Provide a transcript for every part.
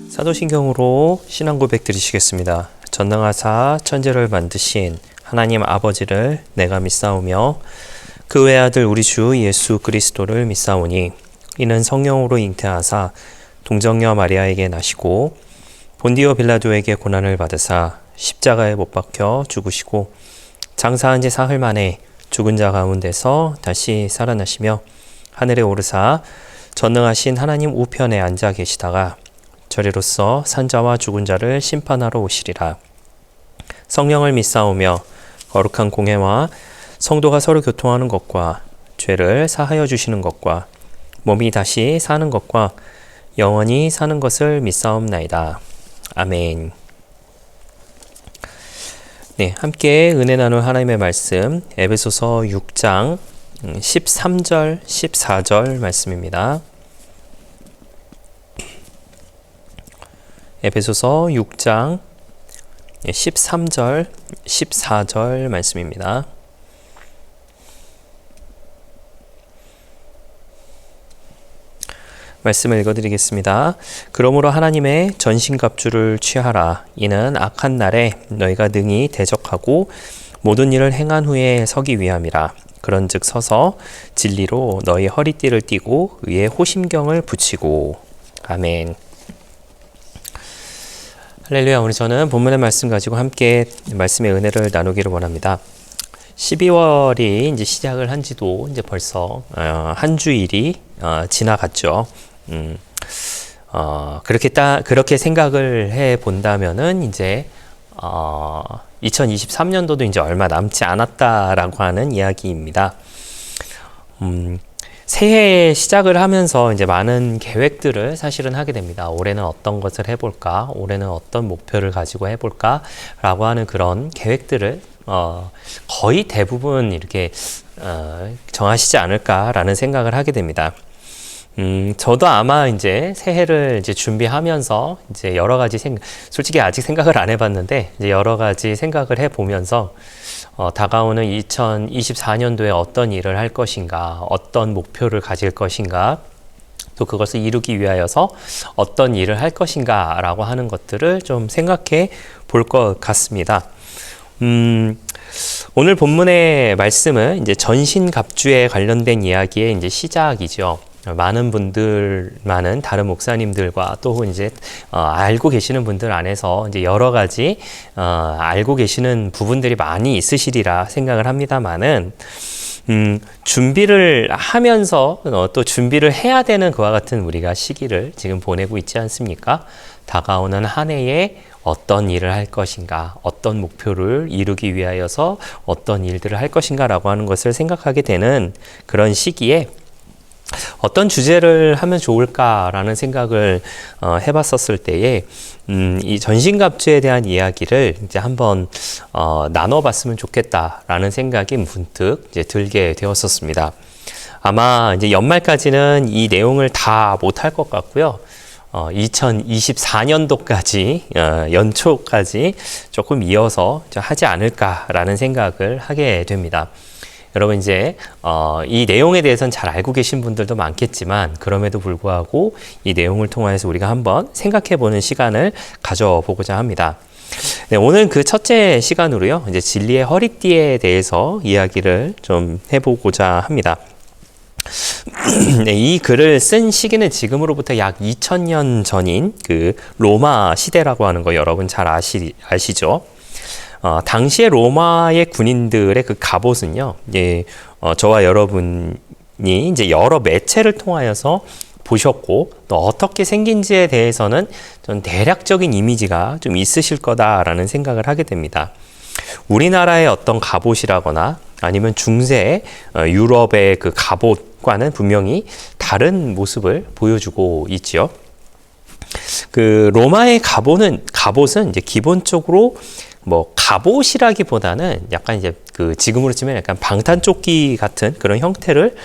사도신경으로 신앙 고백 드리시겠습니다. 전능하사 천지를 만드신 하나님 아버지를 내가 믿사오며 그 외아들 우리 주 예수 그리스도를 믿사오니 이는 성령으로 잉태하사 동정녀 마리아에게 나시고 본디오 빌라도에게 고난을 받으사 십자가에 못 박혀 죽으시고 장사한 지 사흘 만에 죽은 자 가운데서 다시 살아나시며 하늘에 오르사 전능하신 하나님 우편에 앉아 계시다가 저리로서 산자와 죽은 자를 심판하러 오시리라. 성령을 믿사오며 거룩한 공회와 성도가 서로 교통하는 것과 죄를 사하여 주시는 것과 몸이 다시 사는 것과 영원히 사는 것을 믿사옵나이다. 아멘. 네, 함께 은혜 나눌 하나님의 말씀 에베소서 6장 13절 14절 말씀입니다. 에베소서 6장 13절 14절 말씀입니다. 말씀을 읽어드리겠습니다. 그러므로 하나님의 전신갑주를 취하라. 이는 악한 날에 너희가 능히 대적하고 모든 일을 행한 후에 서기 위함이라. 그런즉 서서 진리로 너희 허리띠를 띠고 의의 호심경을 붙이고. 아멘. 할렐루야. 오늘 저는 본문의 말씀 가지고 함께 말씀의 은혜를 나누기를 원합니다. 12월이 이제 시작을 한 지도 이제 벌써 한 주일이 지나갔죠. 그렇게 생각을 해 본다면은 이제 2023년도도 이제 얼마 남지 않았다라고 하는 이야기입니다. 새해 시작을 하면서 이제 많은 계획들을 사실은 하게 됩니다. 올해는 어떤 것을 해볼까? 올해는 어떤 목표를 가지고 해볼까? 라고 하는 그런 계획들을 거의 대부분 이렇게 정하시지 않을까라는 생각을 하게 됩니다. 저도 아마 이제 새해를 이제 준비하면서 이제 여러 가지 솔직히 아직 생각을 안 해봤는데 이제 여러 가지 생각을 해보면서 다가오는 2024년도에 어떤 일을 할 것인가, 어떤 목표를 가질 것인가, 또 그것을 이루기 위하여서 어떤 일을 할 것인가 라고 하는 것들을 좀 생각해 볼 것 같습니다. 오늘 본문의 말씀은 이제 전신갑주에 관련된 이야기의 이제 시작이죠. 많은 다른 목사님들과 또 이제 알고 계시는 분들 안에서 이제 여러 가지 알고 계시는 부분들이 많이 있으시리라 생각을 합니다만은 준비를 하면서 또 준비를 해야 되는 그와 같은 우리가 시기를 지금 보내고 있지 않습니까? 다가오는 한 해에 어떤 일을 할 것인가, 어떤 목표를 이루기 위하여서 어떤 일들을 할 것인가라고 하는 것을 생각하게 되는 그런 시기에 어떤 주제를 하면 좋을까라는 생각을 해봤었을 때에 이 전신갑주에 대한 이야기를 이제 한번 나눠봤으면 좋겠다라는 생각이 문득 이제 들게 되었었습니다. 아마 이제 연말까지는 이 내용을 다 못할 것 같고요. 2024년도까지 연초까지 조금 이어서 하지 않을까라는 생각을 하게 됩니다. 여러분 이제 이 내용에 대해서는 잘 알고 계신 분들도 많겠지만 그럼에도 불구하고 이 내용을 통해서 우리가 한번 생각해보는 시간을 가져보고자 합니다. 네, 오늘 그 첫째 시간으로요, 이제 진리의 허리띠에 대해서 이야기를 좀 해보고자 합니다. 네, 이 글을 쓴 시기는 지금으로부터 약 2000년 전인 그 로마 시대라고 하는 거 여러분 잘 아시죠? 당시에 로마의 군인들의 그 갑옷은요, 저와 여러분이 이제 여러 매체를 통하여서 보셨고, 또 어떻게 생긴지에 대해서는 좀 대략적인 이미지가 좀 있으실 거다라는 생각을 하게 됩니다. 우리나라의 어떤 갑옷이라거나 아니면 중세 유럽의 그 갑옷과는 분명히 다른 모습을 보여주고 있죠. 그 로마의 갑옷은 이제 기본적으로 뭐 갑옷이라기보다는 약간 이제 그 지금으로 치면 약간 방탄조끼 같은 그런 형태를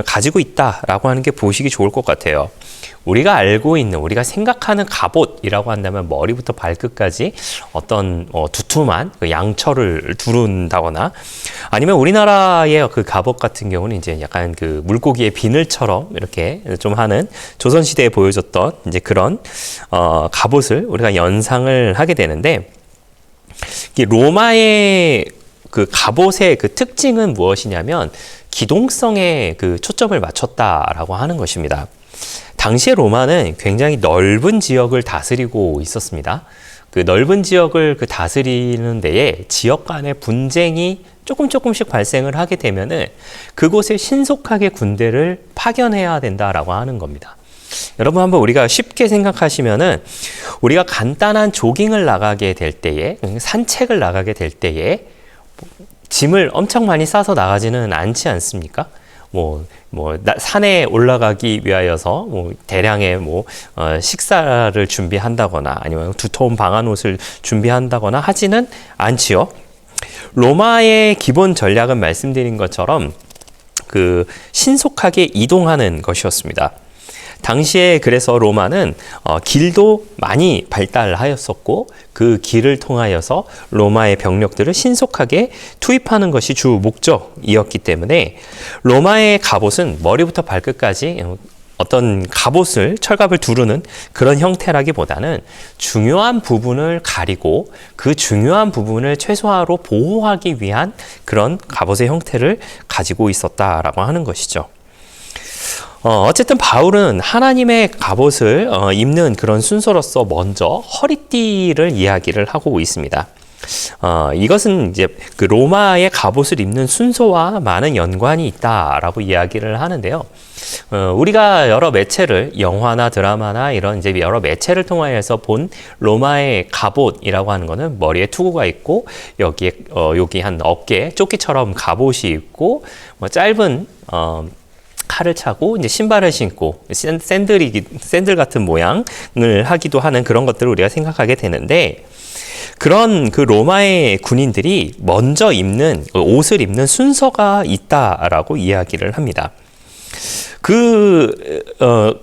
가지고 있다라고 하는 게 보시기 좋을 것 같아요. 우리가 알고 있는, 우리가 생각하는 갑옷이라고 한다면 머리부터 발끝까지 어떤 두툼한 그 양철을 두른다거나, 아니면 우리나라의 그 갑옷 같은 경우는 이제 약간 그 물고기의 비늘처럼 이렇게 좀 하는, 조선시대에 보여줬던 이제 그런 갑옷을 우리가 연상을 하게 되는데, 이 로마의 그 갑옷의 그 특징은 무엇이냐면 기동성에 그 초점을 맞췄다라고 하는 것입니다. 당시의 로마는 굉장히 넓은 지역을 다스리고 있었습니다. 그 넓은 지역을 그 다스리는 데에 지역 간의 분쟁이 조금씩 발생을 하게 되면은 그곳에 신속하게 군대를 파견해야 된다라고 하는 겁니다. 여러분, 한번 우리가 쉽게 생각하시면은 우리가 간단한 조깅을 나가게 될 때에, 산책을 나가게 될 때에 짐을 엄청 많이 싸서 나가지는 않지 않습니까? 산에 올라가기 위하여서 대량의 식사를 준비한다거나 아니면 두터운 방한 옷을 준비한다거나 하지는 않지요. 로마의 기본 전략은 말씀드린 것처럼 그 신속하게 이동하는 것이었습니다. 당시에 그래서 로마는 길도 많이 발달하였었고, 그 길을 통하여서 로마의 병력들을 신속하게 투입하는 것이 주 목적이었기 때문에 로마의 갑옷은 머리부터 발끝까지 어떤 갑옷을, 철갑을 두르는 그런 형태라기보다는 중요한 부분을 가리고 그 중요한 부분을 최소화로 보호하기 위한 그런 갑옷의 형태를 가지고 있었다라고 하는 것이죠. 어쨌든 바울은 하나님의 갑옷을 입는 그런 순서로서 먼저 허리띠를 이야기를 하고 있습니다. 이것은 이제 그 로마의 갑옷을 입는 순서와 많은 연관이 있다라고 이야기를 하는데요. 우리가 여러 매체를, 영화나 드라마나 이런 이제 여러 매체를 통하여서 본 로마의 갑옷이라고 하는 거는 머리에 투구가 있고, 여기에 여기 한 어깨에 조끼처럼 갑옷이 있고, 짧은 칼을 차고 이제 신발을 신고 샌들 같은 모양을 하기도 하는 그런 것들을 우리가 생각하게 되는데, 그런 그 로마의 군인들이 먼저 입는 옷을 입는 순서가 있다라고 이야기를 합니다.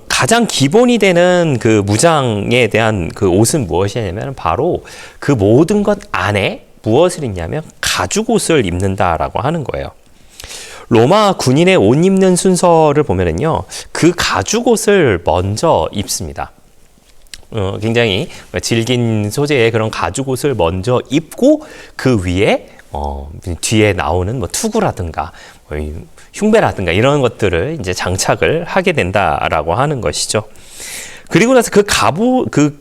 가장 기본이 되는 그 무장에 대한 그 옷은 무엇이냐면 바로 그 모든 것 안에 무엇을 입냐면 가죽옷을 입는다라고 하는 거예요. 로마 군인의 옷 입는 순서를 보면은요, 그 가죽옷을 먼저 입습니다. 굉장히 질긴 소재의 그런 가죽옷을 먼저 입고 그 위에 뒤에 나오는 투구라든가 흉배라든가 이런 것들을 이제 장착을 하게 된다라고 하는 것이죠. 그리고 나서 그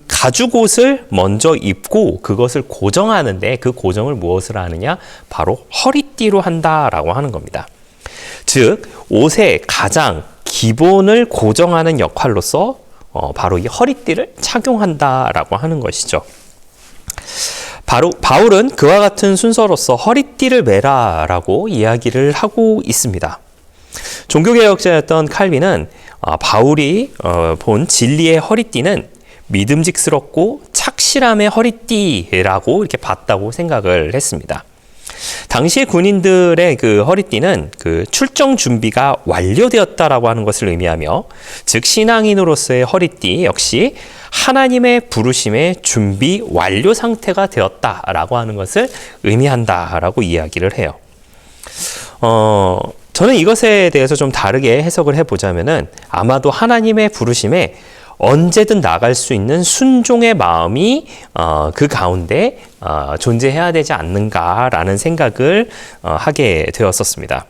가죽옷을 먼저 입고 그것을 고정하는데, 그 고정을 무엇을 하느냐? 바로 허리띠로 한다라고 하는 겁니다. 즉, 옷의 가장 기본을 고정하는 역할로서 바로 이 허리띠를 착용한다라고 하는 것이죠. 바울은 그와 같은 순서로서 허리띠를 매라라고 이야기를 하고 있습니다. 종교개혁자였던 칼빈은 바울이 본 진리의 허리띠는 믿음직스럽고 착실함의 허리띠라고 이렇게 봤다고 생각을 했습니다. 당시의 군인들의 그 허리띠는 그 출정 준비가 완료되었다라고 하는 것을 의미하며, 즉 신앙인으로서의 허리띠 역시 하나님의 부르심의 준비 완료 상태가 되었다라고 하는 것을 의미한다라고 이야기를 해요. 저는 이것에 대해서 좀 다르게 해석을 해보자면은 아마도 하나님의 부르심에 언제든 나갈 수 있는 순종의 마음이 그 가운데 존재해야 되지 않는가라는 생각을 하게 되었었습니다.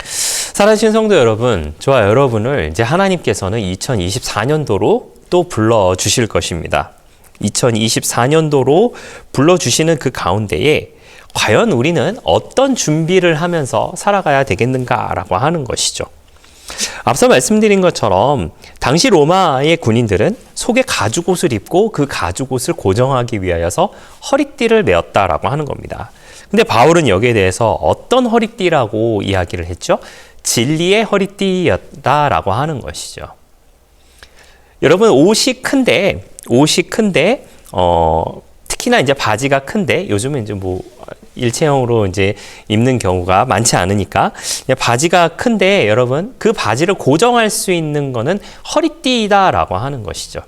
사랑하시는 성도 여러분, 저와 여러분을 이제 하나님께서는 2024년도로 또 불러주실 것입니다. 2024년도로 불러주시는 그 가운데에 과연 우리는 어떤 준비를 하면서 살아가야 되겠는가라고 하는 것이죠. 앞서 말씀드린 것처럼 당시 로마의 군인들은 속에 가죽옷을 입고 그 가죽옷을 고정하기 위하여서 허리띠를 메었다라고 하는 겁니다. 근데 바울은 여기에 대해서 어떤 허리띠라고 이야기를 했죠? 진리의 허리띠였다라고 하는 것이죠. 여러분, 옷이 큰데 특히 특히나 이제 바지가 큰데 요즘은 이제 뭐 일체형으로 이제 입는 경우가 많지 않으니까 바지가 큰데 여러분 그 바지를 고정할 수 있는 거는 허리띠다라고 하는 것이죠.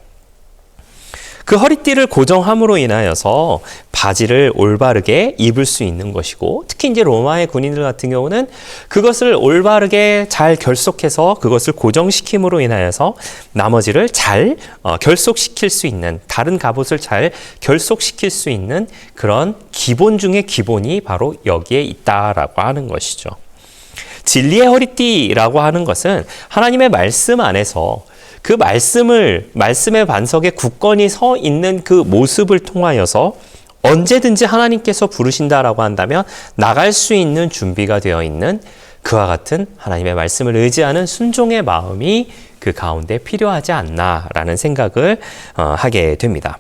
그 허리띠를 고정함으로 인하여서 바지를 올바르게 입을 수 있는 것이고 특히 이제 로마의 군인들 같은 경우는 그것을 올바르게 잘 결속해서 그것을 고정시킴으로 인하여서 나머지를 잘 결속시킬 수 있는 다른 갑옷을 잘 결속시킬 수 있는 그런 기본 중의 기본이 바로 여기에 있다라고 하는 것이죠. 진리의 허리띠라고 하는 것은 하나님의 말씀 안에서 그 말씀의 반석에 굳건히 서 있는 그 모습을 통하여서 언제든지 하나님께서 부르신다라고 한다면 나갈 수 있는 준비가 되어 있는 그와 같은 하나님의 말씀을 의지하는 순종의 마음이 그 가운데 필요하지 않나라는 생각을 하게 됩니다.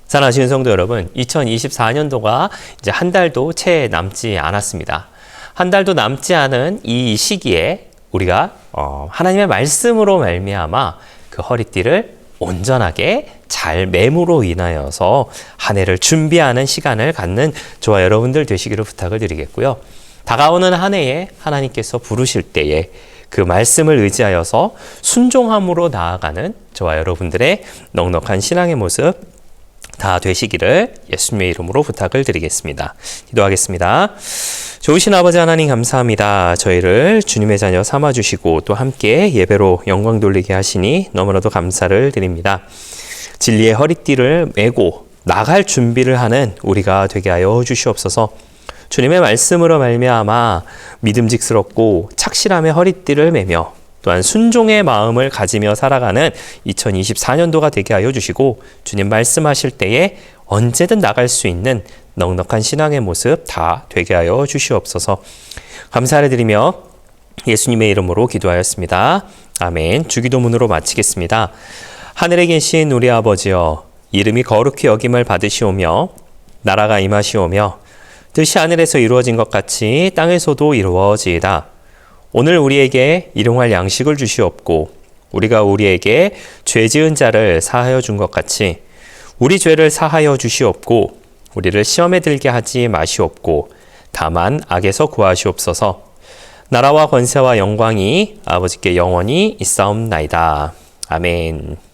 사랑하시는 성도 여러분, 2024년도가 이제 한 달도 채 남지 않았습니다. 한 달도 남지 않은 이 시기에 우리가 하나님의 말씀으로 말미암아 그 허리띠를 온전하게 잘 매므로 인하여서 한 해를 준비하는 시간을 갖는 저와 여러분들 되시기를 부탁을 드리겠고요. 다가오는 한 해에 하나님께서 부르실 때에 그 말씀을 의지하여서 순종함으로 나아가는 저와 여러분들의 넉넉한 신앙의 모습 다 되시기를 예수님의 이름으로 부탁을 드리겠습니다. 기도하겠습니다. 좋으신 아버지 하나님 감사합니다. 저희를 주님의 자녀 삼아주시고 또 함께 예배로 영광 돌리게 하시니 너무나도 감사를 드립니다. 진리의 허리띠를 메고 나갈 준비를 하는 우리가 되게 하여 주시옵소서. 주님의 말씀으로 말미암아 믿음직스럽고 착실함의 허리띠를 매며 또한 순종의 마음을 가지며 살아가는 2024년도가 되게 하여 주시고 주님 말씀하실 때에 언제든 나갈 수 있는 넉넉한 신앙의 모습 다 되게 하여 주시옵소서. 감사를 드리며 예수님의 이름으로 기도하였습니다. 아멘. 주기도문으로 마치겠습니다. 하늘에 계신 우리 아버지여, 이름이 거룩히 여김을 받으시오며 나라가 임하시오며 뜻이 하늘에서 이루어진 것 같이 땅에서도 이루어지이다. 오늘 우리에게 일용할 양식을 주시옵고 우리가 우리에게 죄 지은 자를 사하여 준 것 같이 우리 죄를 사하여 주시옵고 우리를 시험에 들게 하지 마시옵고 다만 악에서 구하시옵소서. 나라와 권세와 영광이 아버지께 영원히 있사옵나이다. 아멘.